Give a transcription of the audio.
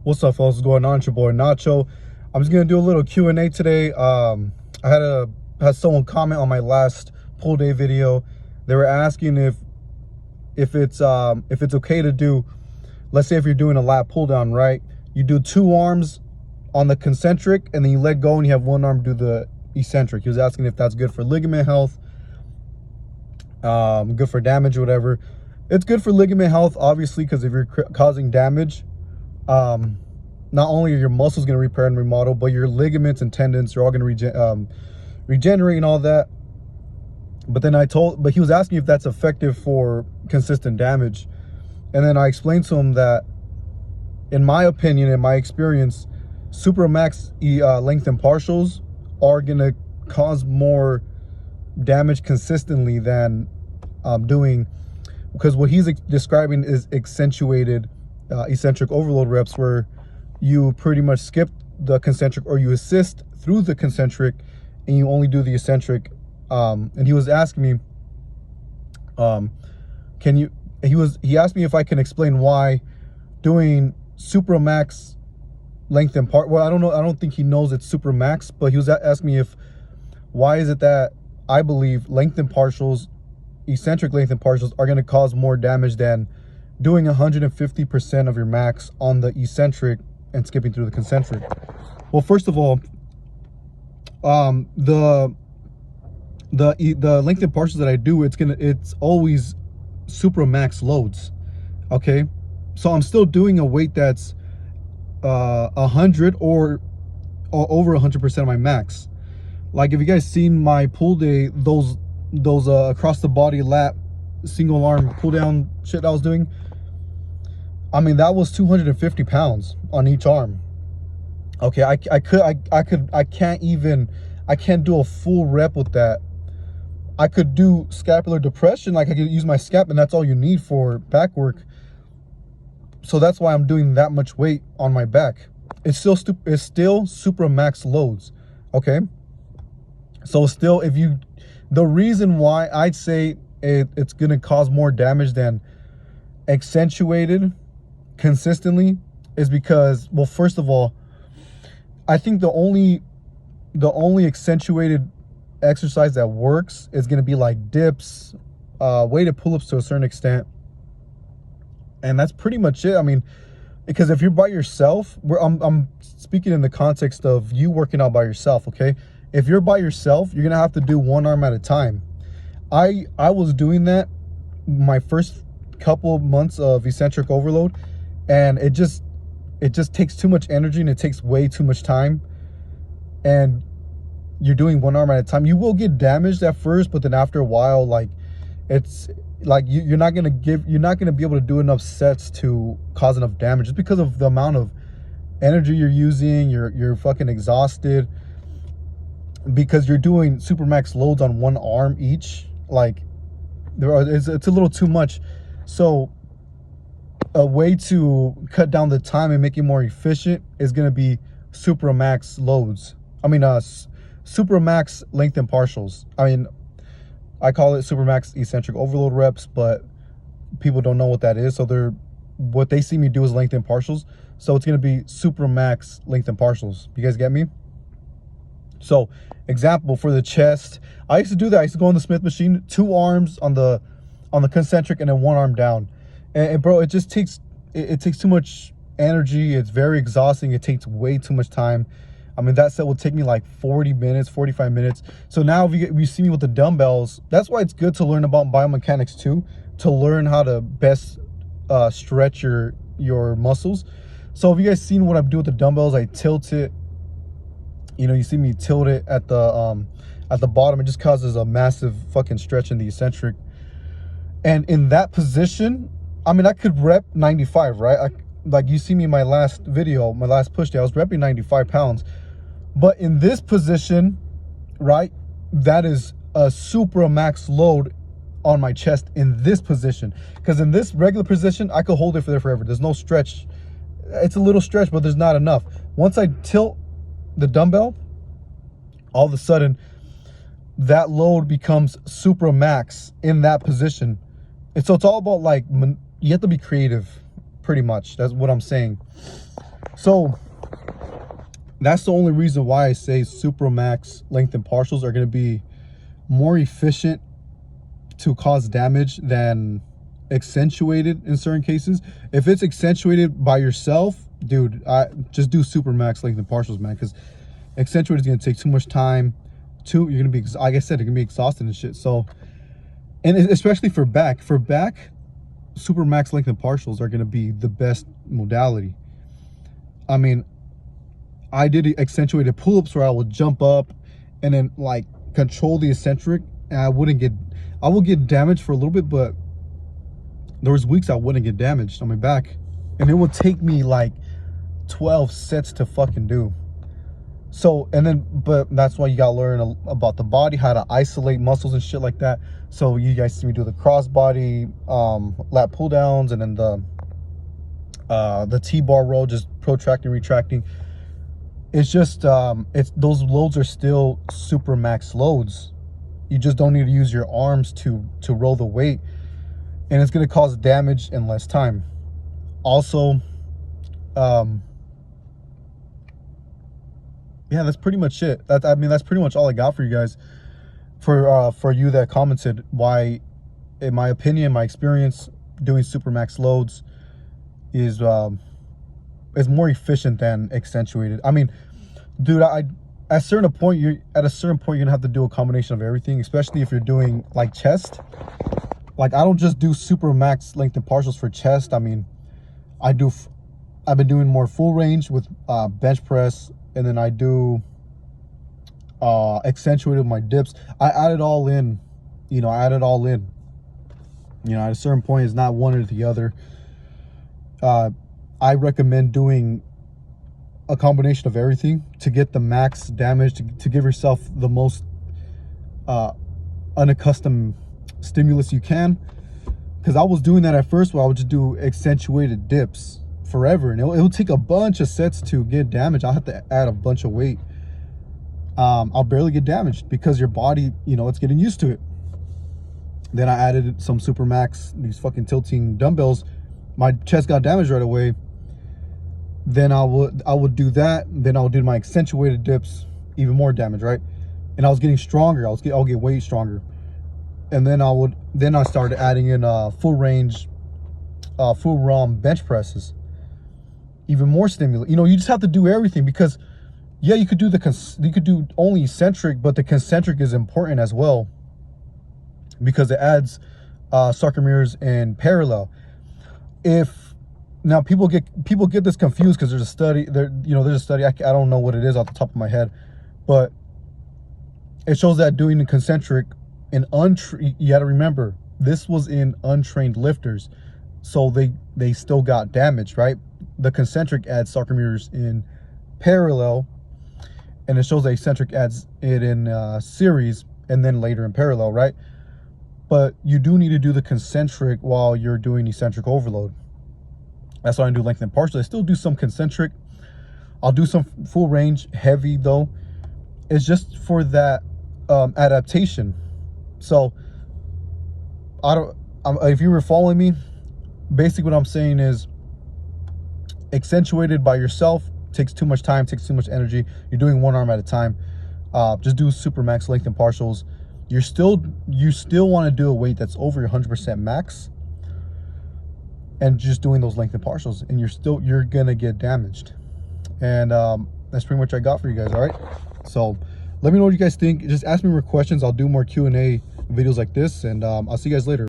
What's up, folks? What's going on? It's your boy Nacho. I'm just gonna do a little Q&A today. I had someone comment on my last pull day video. They were asking if it's okay to do, let's say if you're doing a lat pull down, right? You do two arms on the concentric and then you let go and you have one arm do the eccentric. He was asking if that's good for ligament health, good for damage or whatever. It's good for ligament health, obviously, because if you're causing damage, not only are your muscles going to repair and remodel, but your ligaments and tendons are all going to regenerate and all that. But he was asking if that's effective for consistent damage. And then I explained to him that, in my opinion, in my experience, Supramax lengthened partials are going to cause more damage consistently than doing, because what he's describing is accentuated eccentric overload reps, where you pretty much skip the concentric or you assist through the concentric and you only do the eccentric. And he was asking me, he asked me if I can explain why doing Supramax lengthened part, well, I don't think he knows it's Supramax, but he was asking me why is it that I believe lengthened partials, eccentric lengthened partials, are going to cause more damage than doing 150% of your max on the eccentric and skipping through the concentric. Well, first of all, the lengthened partials that I do, it's always Supramax loads. Okay, so I'm still doing a weight that's 100 or over 100% of my max. Like, if you guys seen my pull day, those across the body lat single arm pull down shit I was doing, I mean, that was 250 pounds on each arm. Okay, I can't do a full rep with that. I could do scapular depression, like I could use my scap, and that's all you need for back work. So that's why I'm doing that much weight on my back. It's still Supramax loads. Okay, so still, the reason why I'd say it's gonna cause more damage than accentuated consistently is because, well, first of all, I think the only accentuated exercise that works is going to be like dips, weighted pull-ups to a certain extent, and that's pretty much it. I mean, because if you're by yourself, I'm speaking in the context of you working out by yourself. Okay, if you're by yourself, you're gonna have to do one arm at a time. I was doing that my first couple of months of eccentric overload, and it just takes too much energy and it takes way too much time, and you're doing one arm at a time. You will get damaged at first, but then after a while, like, it's like you're not gonna be able to do enough sets to cause enough damage, just because of the amount of energy you're using. You're fucking exhausted because you're doing Supramax loads on one arm each. Like, it's a little too much. So a way to cut down the time and make it more efficient is going to be Supramax loads. I mean, Supramax lengthened partials. I mean, I call it Supramax eccentric overload reps, but people don't know what that is. So what they see me do is lengthened partials. So it's going to be Supramax lengthened partials. You guys get me? So, example for the chest, I used to do that. I used to go on the Smith machine, two arms on the concentric and then one arm down. And bro, it just takes too much energy. It's very exhausting. It takes way too much time. I mean, that set will take me like 40 minutes, 45 minutes. So now if you see me with the dumbbells, that's why it's good to learn about biomechanics too, to learn how to best stretch your muscles. So if you guys seen what I do with the dumbbells, I tilt it. You know, you see me tilt it at the bottom. It just causes a massive fucking stretch in the eccentric. And in that position, I mean, I could rep 95, right? Like you see me in my last video, my last push day, I was repping 95 pounds. But in this position, right, that is a Supramax load on my chest in this position. Because in this regular position, I could hold it there forever. There's no stretch. It's a little stretch, but there's not enough. Once I tilt the dumbbell, all of a sudden, that load becomes Supramax in that position. So it's all about, like, you have to be creative, pretty much. That's what I'm saying. So that's the only reason why I say Supramax lengthened partials are going to be more efficient to cause damage than accentuated in certain cases. If it's accentuated by yourself, dude, I just do Supramax lengthened partials, man, because accentuated is going to take too much time. You're going to be, like I said, you're going to be exhausted and shit. So, and especially for back, Supramax lengthened partials are going to be the best modality. I mean, I did accentuated pull-ups where I would jump up and then like control the eccentric, and I would get damaged for a little bit, but there was weeks I wouldn't get damaged on my back, and it would take me like 12 sets to fucking do. So, and then, but that's why you gotta learn about the body, how to isolate muscles and shit like that. So you guys see me do the crossbody lat pull downs, and then the T-bar row, just protracting, retracting. It's just those loads are still super max loads. You just don't need to use your arms to roll the weight, and it's going to cause damage in less time. Also, yeah, that's pretty much it. I mean, that's pretty much all I got for you guys. For you that commented, why, in my opinion, my experience doing super max loads is more efficient than accentuated. I mean, dude, at a certain point you're gonna have to do a combination of everything, especially if you're doing like chest. Like, I don't just do super max lengthened partials for chest. I mean, I've been doing more full range with bench press, and then I do accentuated with my dips. I add it all in, at a certain point it's not one or the other. I recommend doing a combination of everything to get the max damage, to give yourself the most unaccustomed stimulus you can. Because I was doing that at first, where I would just do accentuated dips forever, and it would take a bunch of sets to get damage. I'll have to add a bunch of weight. I'll barely get damaged because your body, it's getting used to it. Then I added some Supramax, these fucking tilting dumbbells. My chest got damaged right away. Then I would do that. Then I would do my accentuated dips, even more damage, right? And I was getting stronger. I'll get way stronger. And then I started adding in full range, full ROM bench presses. Even more stimulus. You just have to do everything, because yeah, you could do only eccentric, but the concentric is important as well, because it adds sarcomeres in parallel. Now people get this confused, because there's a study I don't know what it is off the top of my head, but it shows that doing the concentric in you got to remember, this was in untrained lifters, so they still got damaged, right? The concentric adds sarcomeres in parallel, and it shows that eccentric adds it in series and then later in parallel, right? But you do need to do the concentric while you're doing eccentric overload. That's why I do lengthened partial. I still do some concentric. I'll do some full range heavy though. It's just for that adaptation. So if you were following me, basically what I'm saying is, accentuated by yourself takes too much time, takes too much energy. You're doing one arm at a time. Just do super max lengthened partials. You still want to do a weight that's over your 100% max, and just doing those lengthened partials, and you're gonna get damaged. And that's pretty much what I got for you guys. All right, so let me know what you guys think. Just ask me more questions. I'll do more Q&A videos like this, and I'll see you guys later.